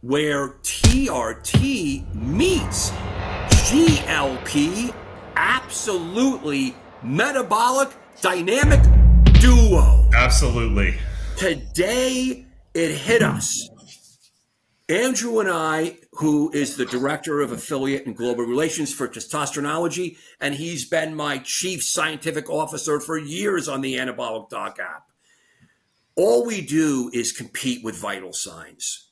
where TRT meets GLP, absolutely metabolic dynamic duo. Absolutely. Today, it hit us. Andrew and I, who is the director of affiliate and global relations for Testosteronology, and he's been my chief scientific officer for years on the Anabolic Doc app. All we do is compete with vital signs.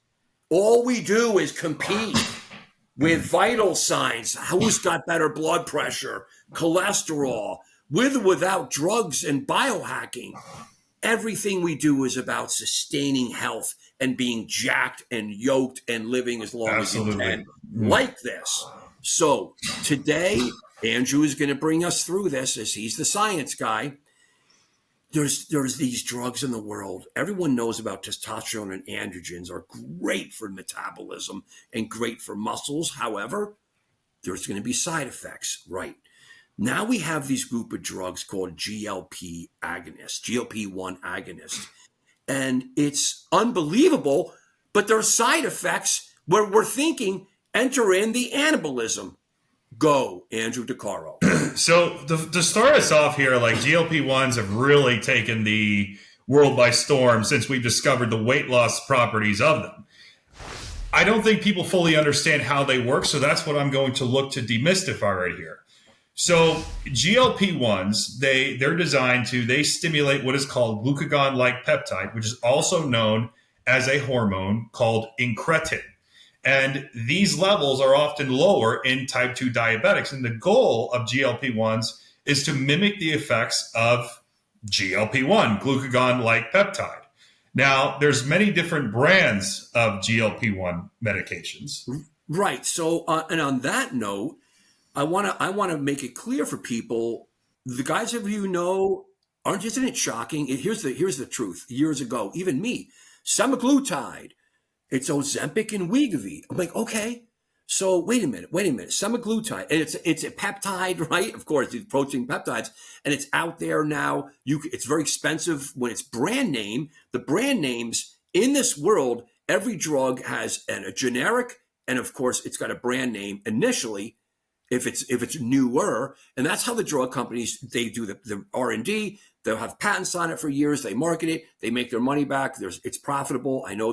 All we do is compete with vital signs. Who's got better blood pressure, cholesterol, with or without drugs and biohacking. Everything we do is about sustaining health and being jacked and yoked and living as long as you can like this. So today, Andrew is going to bring us through this as he's the science guy. There's these drugs in the world. Everyone knows about testosterone and androgens are great for metabolism and great for muscles. However, there's going to be side effects, right? Now we have these group of drugs called GLP agonists, GLP-1 agonists. And it's unbelievable, but there are side effects where we're thinking enter in the anabolism. Go, Andrew DeCaro. So to start us off here, like GLP-1s have really taken the world by storm since we discovered the weight loss properties of them. I don't think people fully understand how they work, so that's what I'm going to look to demystify right here. So GLP-1s, they're designed they stimulate what is called glucagon-like peptide, which is also known as a hormone called incretin. And these levels are often lower in type 2 diabetics. And the goal of GLP-1s is to mimic the effects of GLP-1, glucagon-like peptide. Now, there's many different brands of GLP-1 medications. Right. So, and on that note, I want to make it clear for people, the guys of you know, isn't it shocking? Here's the truth. Years ago, even me, semaglutide, it's Ozempic and Wegovy. I'm like, okay, so wait a minute. Semaglutide, and it's a peptide, right? Of course, it's protein peptides, and it's out there now. It's very expensive when it's brand name. The brand names in this world, every drug has a generic, and of course, it's got a brand name initially. If it's newer, and that's how the drug companies, they do the R&D. They'll have patents on it for years. They market it. They make their money back. It's profitable. I know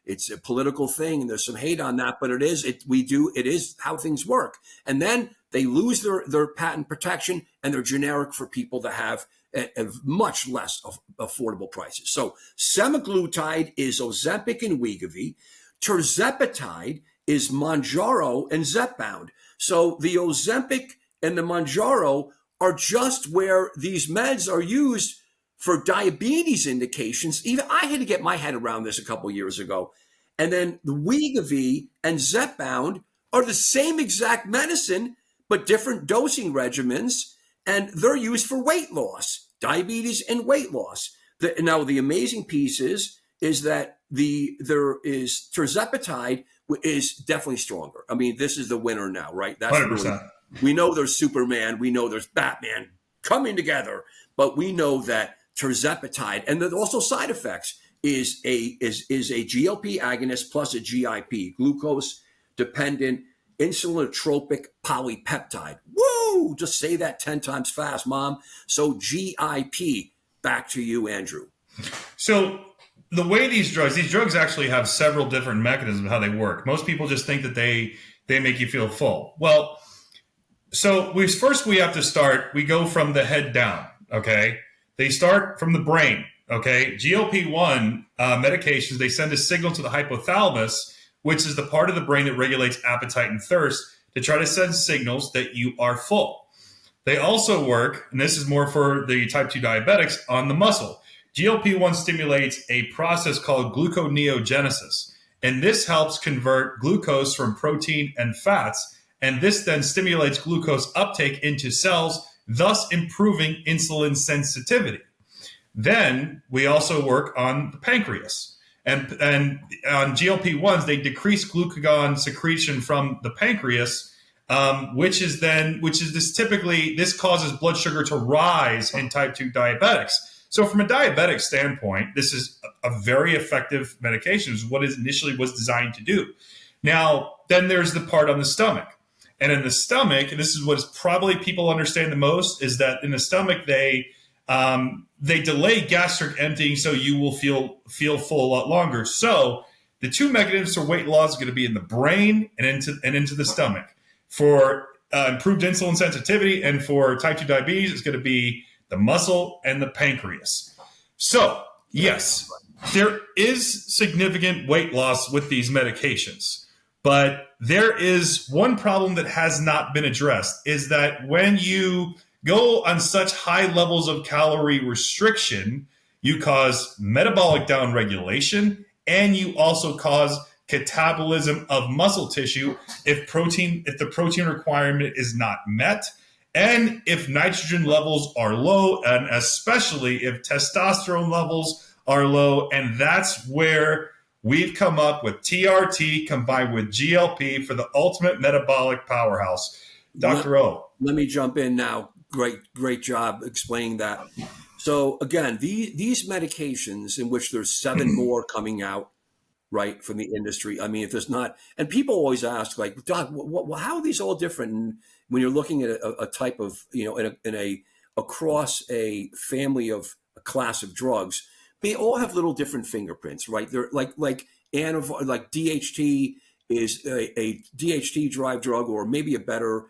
it's a political thing and there's some hate on that, but it is how things work. And then they lose their patent protection and they're generic for people that have a much less affordable prices. So semaglutide is Ozempic and Wegovy. Tirzepatide is Mounjaro and Zepbound. So the Ozempic and the Mounjaro are just where these meds are used for diabetes indications. Even I had to get my head around this a couple years ago. And then the Wegovy and Zepbound are the same exact medicine, but different dosing regimens. And they're used for weight loss, diabetes and weight loss. Now, the amazing piece is that there is tirzepatide is definitely stronger. I mean, this is the winner now, right? That's 100%. Really, we know there's Superman, we know there's Batman coming together, but we know that tirzepatide, and then also side effects, is a GLP agonist plus a GIP, glucose dependent insulinotropic polypeptide. Woo! Just say that 10 times fast, Mom. So GIP. Back to you, Andrew. So the way these drugs actually have several different mechanisms of how they work. Most people just think that they make you feel full. Well, so we have to start, we go from the head down, okay? They start from the brain, okay? GLP-1 medications, they send a signal to the hypothalamus, which is the part of the brain that regulates appetite and thirst, to try to send signals that you are full. They also work, and this is more for the type 2 diabetics, on the muscle. GLP-1 stimulates a process called gluconeogenesis, and this helps convert glucose from protein and fats, and this then stimulates glucose uptake into cells, thus improving insulin sensitivity. Then we also work on the pancreas, and on GLP-1s, they decrease glucagon secretion from the pancreas, which causes blood sugar to rise in type 2 diabetics. So from a diabetic standpoint, this is a very effective medication, is what it initially was designed to do. Now, then there's the part on the stomach. And in the stomach, and this is what is probably people understand the most, is that in the stomach, they delay gastric emptying so you will feel full a lot longer. So the two mechanisms for weight loss are going to be in the brain and into the stomach. For improved insulin sensitivity and for type 2 diabetes, it's going to be the muscle and the pancreas. So, yes, there is significant weight loss with these medications, but there is one problem that has not been addressed, is that when you go on such high levels of calorie restriction, you cause metabolic downregulation, and you also cause catabolism of muscle tissue if the protein requirement is not met, and if nitrogen levels are low, and especially if testosterone levels are low. And that's where we've come up with TRT combined with GLP for the ultimate metabolic powerhouse. Dr. O. Let me jump in now. Great job explaining that. So again, these medications, in which there's 7 more coming out, right, from the industry. I mean, if there's not, and people always ask, like, Doc, how are these all different? And when you're looking at a type of, across a family of a class of drugs, they all have little different fingerprints, right? They're like DHT is a DHT drive drug, or maybe a better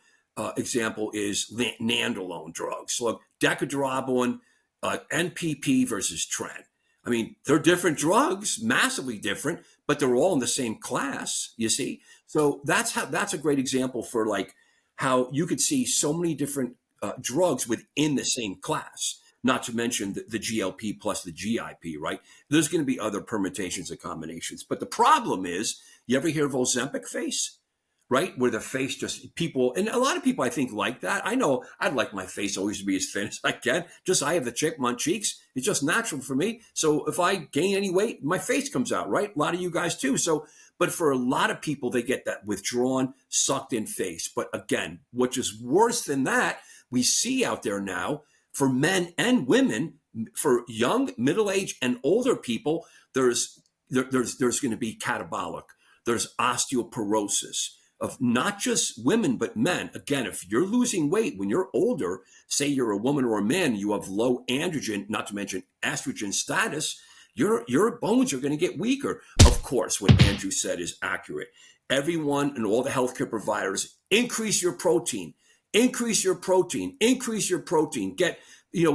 example is nandrolone drugs. So like decadroboline, NPP versus Tren. I mean, they're different drugs, massively different, but they're all in the same class, you see? So that's a great example for like how you could see so many different drugs within the same class, not to mention the GLP plus the GIP, right? There's going to be other permutations and combinations. But the problem is, you ever hear of Ozempic Face? Right? Where the face just people, and a lot of people I think like that. I know I'd like my face always to be as thin as I can. Just I have the chipmunk cheeks. It's just natural for me. So if I gain any weight, my face comes out, right? A lot of you guys too. So, but for a lot of people, they get that withdrawn, sucked in face. But again, which is worse than that, we see out there now for men and women, for young, middle-aged, and older people, there's going to be catabolic. There's osteoporosis. Of not just women, but men. Again, if you're losing weight when you're older, say you're a woman or a man, you have low androgen, not to mention estrogen status, your bones are going to get weaker. Of course, what Andrew said is accurate. Everyone and all the healthcare providers, increase your protein, increase your protein, increase your protein. Get,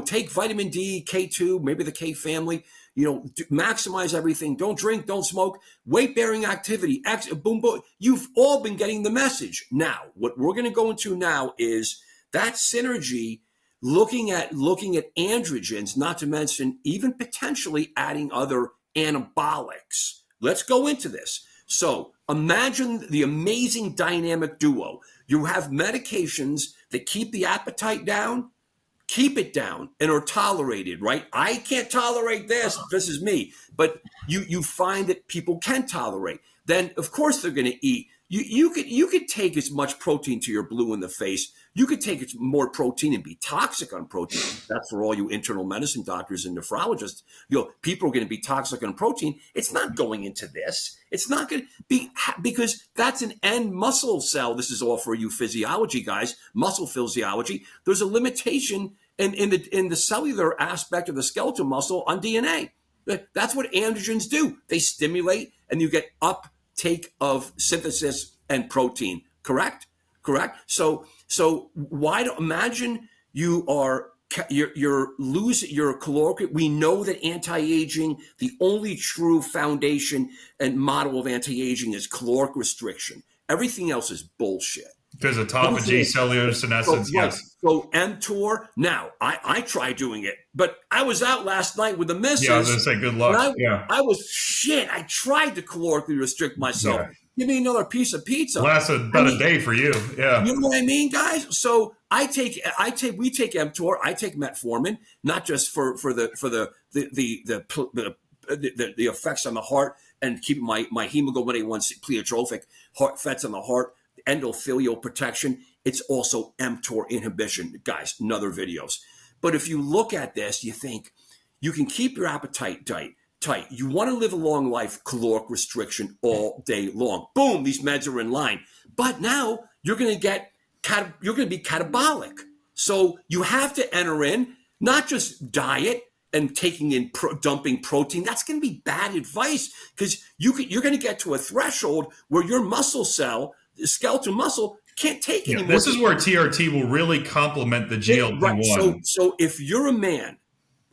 take vitamin D, K2, maybe the K family, maximize everything. Don't drink, don't smoke, weight-bearing activity, boom, boom. You've all been getting the message. Now, what we're going to go into now is that synergy, looking at androgens, not to mention even potentially adding other anabolics. Let's go into this. So imagine the amazing dynamic duo. You have medications that keep the appetite down, keep it down, and are tolerated, right? I can't tolerate this. This is me. But you find that people can tolerate. Then, of course, they're going to eat. You could take as much protein to your blue in the face. You could take more protein and be toxic on protein. That's for all you internal medicine doctors and nephrologists. People are going to be toxic on protein. It's not going into this. It's not going to be, because that's an end muscle cell. This is all for you physiology guys, muscle physiology. There's a limitation in the cellular aspect of the skeletal muscle on DNA. That's what androgens do. They stimulate, and you get uptake of synthesis and protein. Correct. So imagine you're losing your caloric. We know that anti-aging, the only true foundation and model of anti-aging is caloric restriction. Everything else is bullshit. There's autophagy, cellular senescence, yes. So mTOR, now, I tried doing it, but I was out last night with the missus. Yeah, I was going to say good luck. I was shit. I tried to calorically restrict myself. Yeah. Give me another piece of pizza. Lasted about a day for you. Yeah. You know what I mean, guys? So we take mTOR, I take metformin, not just for the effects on the heart and keeping my hemoglobin A1C pleiotropic heart effects on the heart, endothelial protection. It's also mTOR inhibition. Guys, another videos. But if you look at this, you think, You can keep your appetite tight. You want to live a long life, caloric restriction all day long. Boom, these meds are in line. But now you're going to be catabolic. So you have to enter in not just diet and taking in dumping protein. That's going to be bad advice, because you're going to get to a threshold where your muscle cell, the skeletal muscle, can't take anymore. This is where TRT will really complement the GLP-1. Right. So if you're a man,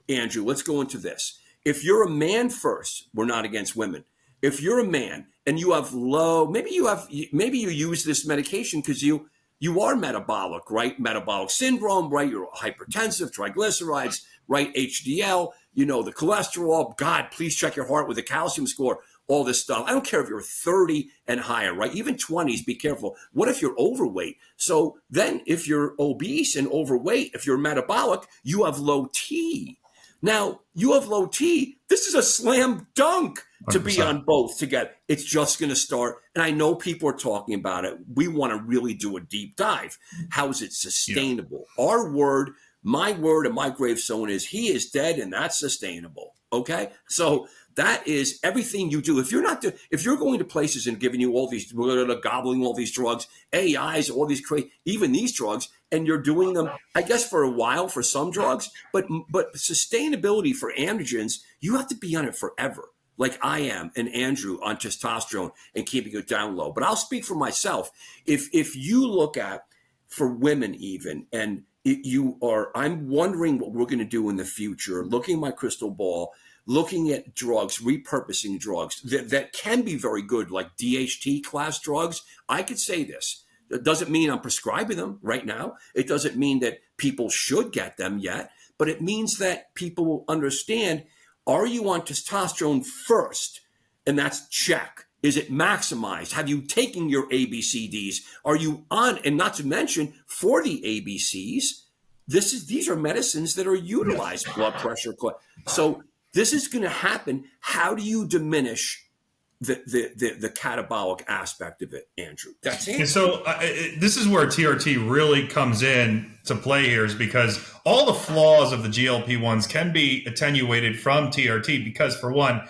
Andrew, let's go into this. If you're a man first, we're not against women. If you're a man and you have maybe you use this medication because you are metabolic, right? Metabolic syndrome, right? You're hypertensive, triglycerides, right? HDL, the cholesterol. God, please check your heart with a calcium score, all this stuff. I don't care if you're 30 and higher, right? Even 20s, be careful. What if you're overweight? So then if you're obese and overweight, if you're metabolic, you have low T. Now, you have low T. This is a slam dunk to 100%. Be on both together. It's just going to start. And I know people are talking about it. We want to really do a deep dive. How is it sustainable? Yeah. Our word, my word, and my gravestone is he is dead, and that's sustainable. Okay? So that is everything you do. If you're going to places and giving you all these, gobbling all these drugs, AIs, all these even these drugs, and you're doing them, I guess, for a while for some drugs, but sustainability for androgens, you have to be on it forever, like I am and Andrew on testosterone and keeping it down low. But I'll speak for myself. If you look at, for women even, and I'm wondering what we're going to do in the future, looking at my crystal ball, looking at drugs, repurposing drugs that can be very good, like DHT class drugs. I could say this. It doesn't mean I'm prescribing them right now. It doesn't mean that people should get them yet, but it means that people will understand, are you on testosterone first? And that's check. Is it maximized? Have you taken your ABCDs? Are you on, and not to mention for the ABCs, these are medicines that are utilized, blood pressure. So this is going to happen. How do you diminish the catabolic aspect of it, Andrew? That's it. And so this is where TRT really comes in to play here, is because all the flaws of the GLP-1s can be attenuated from TRT because, for one,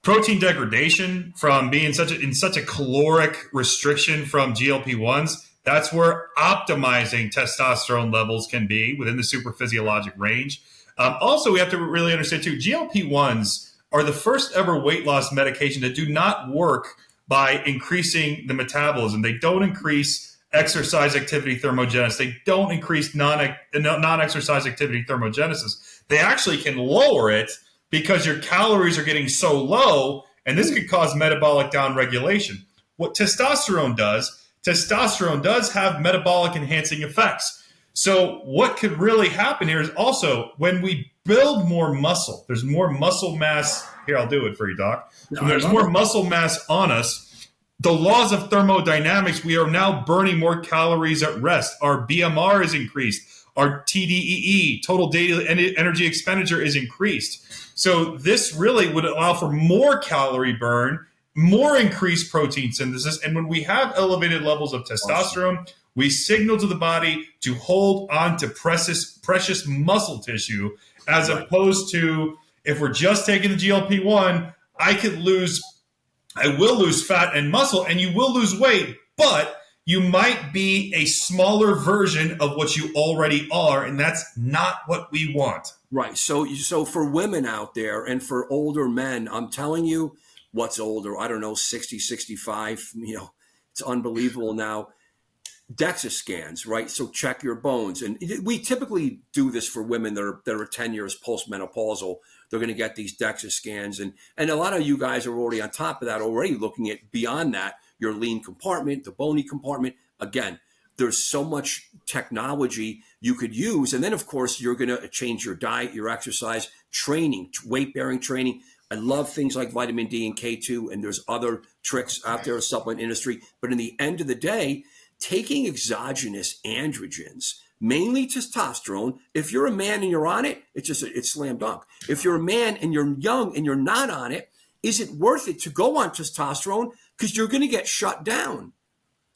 protein degradation from being in such a caloric restriction from GLP-1s, that's where optimizing testosterone levels can be within the supraphysiologic range. Also, we have to really understand, too, GLP-1s are the first ever weight loss medication that do not work by increasing the metabolism. They don't increase exercise activity thermogenesis. They don't increase non-exercise activity thermogenesis. They actually can lower it because your calories are getting so low, and this could cause metabolic downregulation. What testosterone does have metabolic enhancing effects. So what could really happen here is also when we build more muscle, there's more muscle mass. Here, I'll do it for you, Doc. When there's more muscle mass on us, the laws of thermodynamics, we are now burning more calories at rest. Our BMR is increased. Our TDEE, total daily energy expenditure, is increased. So this really would allow for more calorie burn, more increased protein synthesis. And when we have elevated levels of testosterone, we signal to the body to hold on to precious muscle tissue, as opposed to if we're just taking the GLP-1, I will lose fat and muscle, and you will lose weight, but you might be a smaller version of what you already are, and that's not what we want. Right. So for women out there and for older men, I'm telling you, what's older? I don't know, 60, 65, it's unbelievable now. DEXA scans, right? So check your bones. And we typically do this for women that are 10 years postmenopausal. They're going to get these DEXA scans. And a lot of you guys are already on top of that, already looking at beyond that, your lean compartment, the bony compartment. Again, there's so much technology you could use. And then, of course, you're going to change your diet, your exercise, training, weight-bearing training. I love things like vitamin D and K2, and there's other tricks out there in the supplement industry. But in the end of the day, taking exogenous androgens, mainly testosterone, if you're a man and you're on it, it's slam dunk. If you're a man and you're young and you're not on it, is it worth it to go on testosterone? Because you're going to get shut down.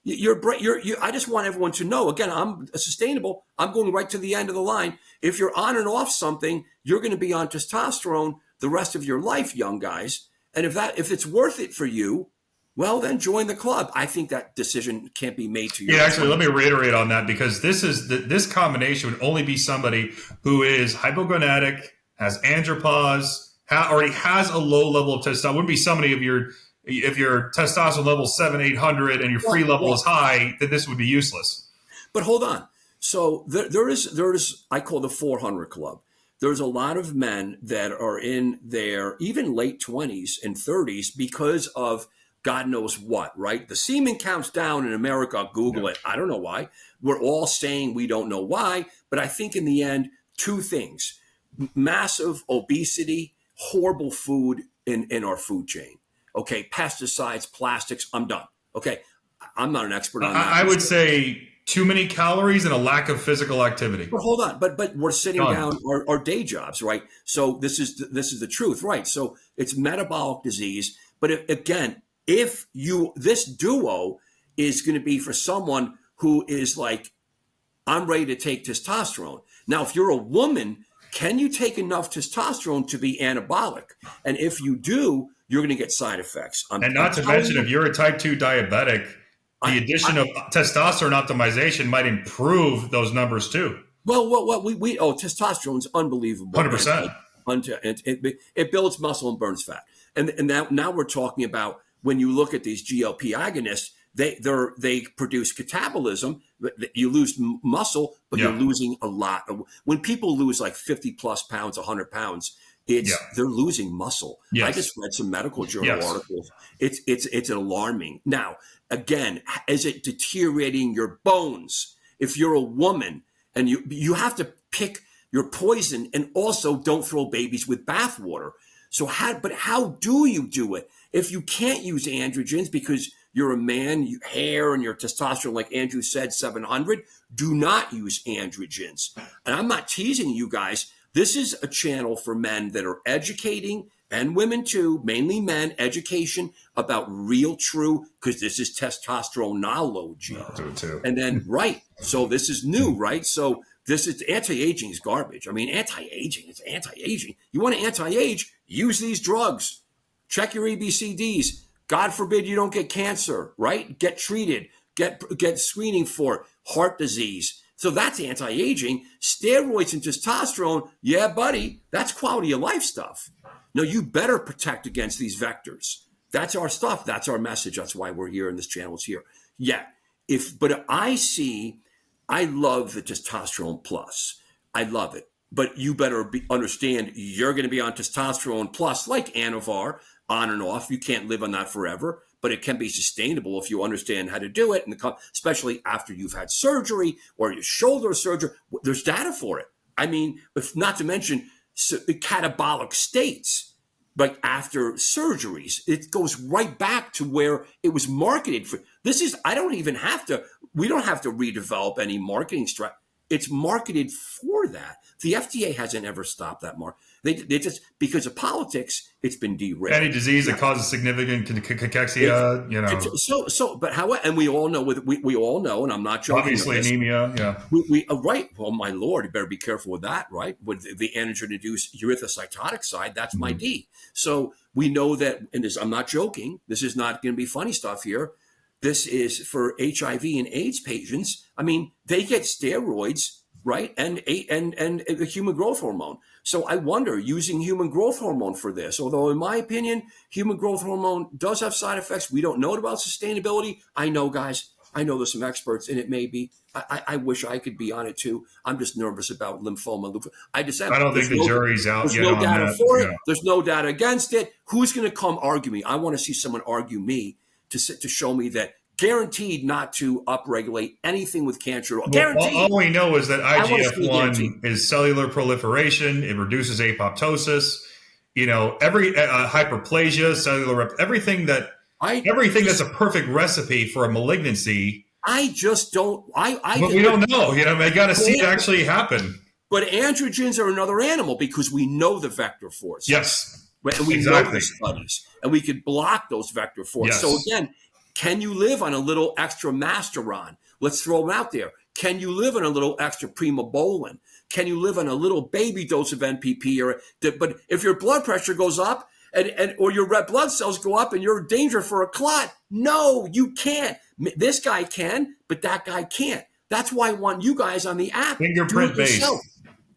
I just want everyone to know, again, I'm sustainable. I'm going right to the end of the line. If you're on and off something, you're going to be on testosterone the rest of your life, young guys. And if it's worth it for you, well, then join the club. I think that decision can't be made to you. Yeah, actually, let me reiterate on that, because this combination would only be somebody who is hypogonadic, has andropause, already has a low level of testosterone. It wouldn't be somebody if your testosterone level is 700-800 and your free level is high, then this would be useless. But hold on. So there is I call the 400 club. There's a lot of men that are in their even late 20s and 30s because of God knows what, right? The semen counts down in America. Google it. I don't know why. We're all saying we don't know why. But I think in the end, two things: massive obesity, horrible food in our food chain. Okay, pesticides, plastics, I'm done. Okay, I'm not an expert on that. I would say too many calories and a lack of physical activity. But hold on, but we're sitting down our day jobs, right? So this is the truth, right? So it's metabolic disease. But this duo is going to be for someone who is like, I'm ready to take testosterone. Now, if you're a woman, can you take enough testosterone to be anabolic? And if you do, you're going to get side effects. Not to mention, if you're a type 2 diabetic, the addition of testosterone optimization might improve those numbers too. Well, testosterone is unbelievable. 100%. It builds muscle and burns fat. And now we're talking about, when you look at these GLP agonists, they produce catabolism. You lose muscle, but you're losing a lot. When people lose like 50 plus pounds, 100 pounds, they're losing muscle. Yes. I just read some medical journal articles. It's alarming. Now, again, is it deteriorating your bones? If you're a woman and you have to pick your poison, and also don't throw babies with bathwater. So how do you do it? If you can't use androgens because you're a man, hair and your testosterone, like Andrew said, 700, do not use androgens. And I'm not teasing you guys. This is a channel for men that are educating, and women too, mainly men, education about real true, because this is testosteronology. And then, right. So this is new, right? So this is anti-aging is garbage. I mean, anti-aging, it's anti-aging. You want to anti-age, use these drugs. Check your ABCDs. God forbid you don't get cancer, right? Get treated, get screening for heart disease. So that's anti-aging. Steroids and testosterone, yeah, buddy, that's quality of life stuff. No, you better protect against these vectors. That's our stuff. That's our message. That's why we're here and this channel is here. Yeah. But I love the testosterone plus. I love it. But you better understand you're going to be on testosterone plus, like Anavar, on and off. You can't live on that forever, but it can be sustainable if you understand how to do it, and especially after you've had surgery or your shoulder surgery. There's data for it. I mean, not to mention catabolic states, like after surgeries, it goes right back to where it was marketed for. We don't have to redevelop any marketing strategy. It's marketed for that. The FDA hasn't ever stopped that mark. They just, because of politics, it's been derailed. Any disease that causes significant cachexia, and we all know we all know, and I'm not joking. Obviously, anemia. Yeah. We right. Well, my Lord, you better be careful with that, right? With the antigen-induced erythrocytotic side, that's my D. So we know that, and I'm not joking. This is not going to be funny stuff here. This is for HIV and AIDS patients. I mean, they get steroids, right? And the human growth hormone. So I wonder, using human growth hormone for this, although in my opinion, human growth hormone does have side effects. We don't know about sustainability. I know, guys. I know there's some experts, and it may be. I wish I could be on it too. I'm just nervous about lymphoma. I don't think the jury's out yet. There's no data for it. There's no data against it. Who's going to come argue me? I want to see someone argue me to show me that guaranteed not to upregulate anything with cancer. Guaranteed. All we know is that IGF-1 is cellular proliferation. It reduces apoptosis. Every hyperplasia, cellular everything that's a perfect recipe for a malignancy. I just don't. But we don't know. They got to see it actually happen. But androgens are another animal because we know the vector force. Yes. And we know the studies, and we could block those vector forces. Yes. So again, Can you live on a little extra Masteron? Let's throw them out there. Can you live on a little extra Primobolan? Can you live on a little baby dose of NPP? But if your blood pressure goes up or your red blood cells go up and you're in danger for a clot, no, you can't. This guy can, but that guy can't. That's why I want you guys on the app. Fingerprint based.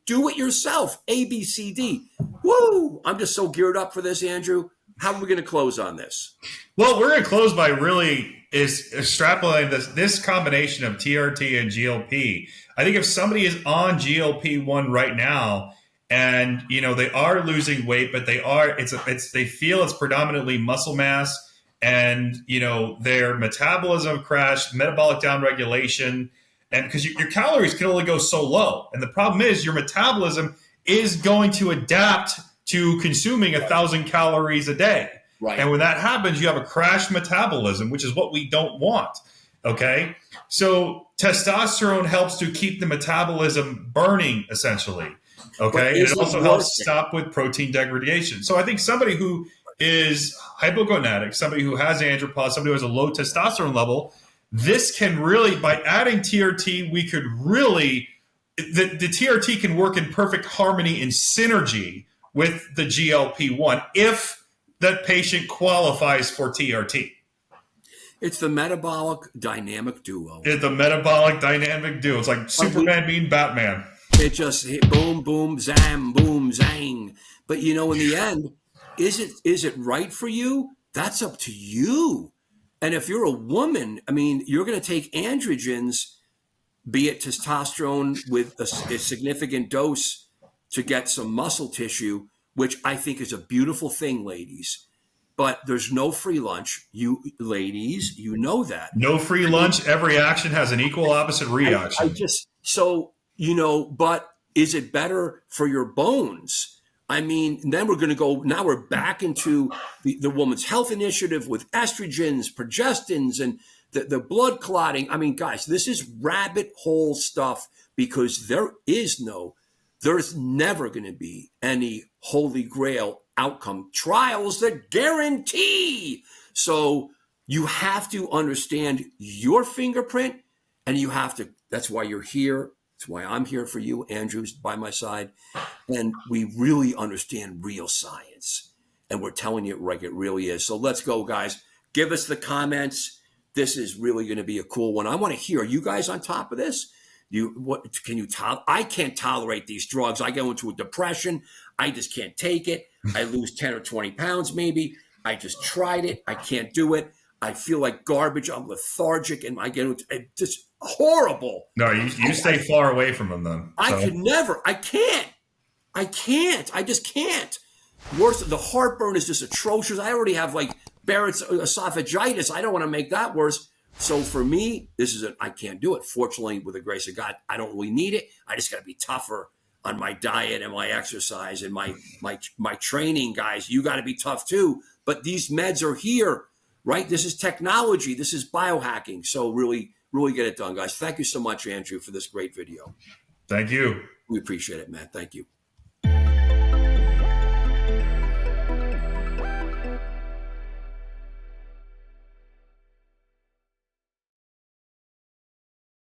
Do it yourself. A, B, C, D. Woo! I'm just so geared up for this, Andrew. How are we going to close on this? Well, we're going to close by really extrapolating this combination of TRT and GLP. I think if somebody is on GLP-1 right now and they are losing weight, but they feel it's predominantly muscle mass, and their metabolism crashed, metabolic downregulation, and because your calories can only go so low, and the problem is your metabolism is going to adapt to consuming 1,000 calories a day. Right. And when that happens, you have a crash metabolism, which is what we don't want. Okay. So testosterone helps to keep the metabolism burning, essentially. Okay. And it also helps stop with protein degradation. So I think somebody who is hypogonadic, somebody who has andropause, somebody who has a low testosterone level, this can really, by adding TRT, we could really, the TRT can work in perfect harmony and synergy with the GLP-1 if that patient qualifies for TRT. It's the Metabolic Dynamic Duo. It's the Metabolic Dynamic Duo. It's like Superman beating Batman. It just hit boom, boom, zam, boom, zang. But in the end, is it right for you? That's up to you. And if you're a woman, you're going to take androgens, be it testosterone with a significant dose to get some muscle tissue, which I think is a beautiful thing, ladies. But there's no free lunch. You ladies, you know that. No free lunch. Every action has an equal opposite reaction. But is it better for your bones? Then we're going to go, now we're back into the Women's Health Initiative with estrogens, progestins, and the blood clotting. Guys, this is rabbit hole stuff, because there's never going to be any holy grail outcome trials that guarantee. So you have to understand your fingerprint, and that's why you're here. That's why I'm here for you. Andrew's by my side. And we really understand real science, and we're telling you like it really is. So let's go, guys. Give us the comments. This is really going to be a cool one. I want to hear, are you guys on top of this? I can't tolerate these drugs. I go into a depression. I just can't take it. I lose 10 or 20 pounds maybe. I just tried it. I can't do it. I feel like garbage. I'm lethargic, and I get into just horrible. No, you stay far away from them then. I could never. I can't. I just can't. Worse, the heartburn is just atrocious. I already have like Barrett's esophagitis. I don't want to make that worse. So for me, I can't do it. Fortunately, with the grace of God, I don't really need it. I just got to be tougher on my diet and my exercise and my training, guys. You got to be tough too. But these meds are here, right? This is technology. This is biohacking. So really, really get it done, guys. Thank you so much, Andrew, for this great video. Thank you. We appreciate it, man. Thank you.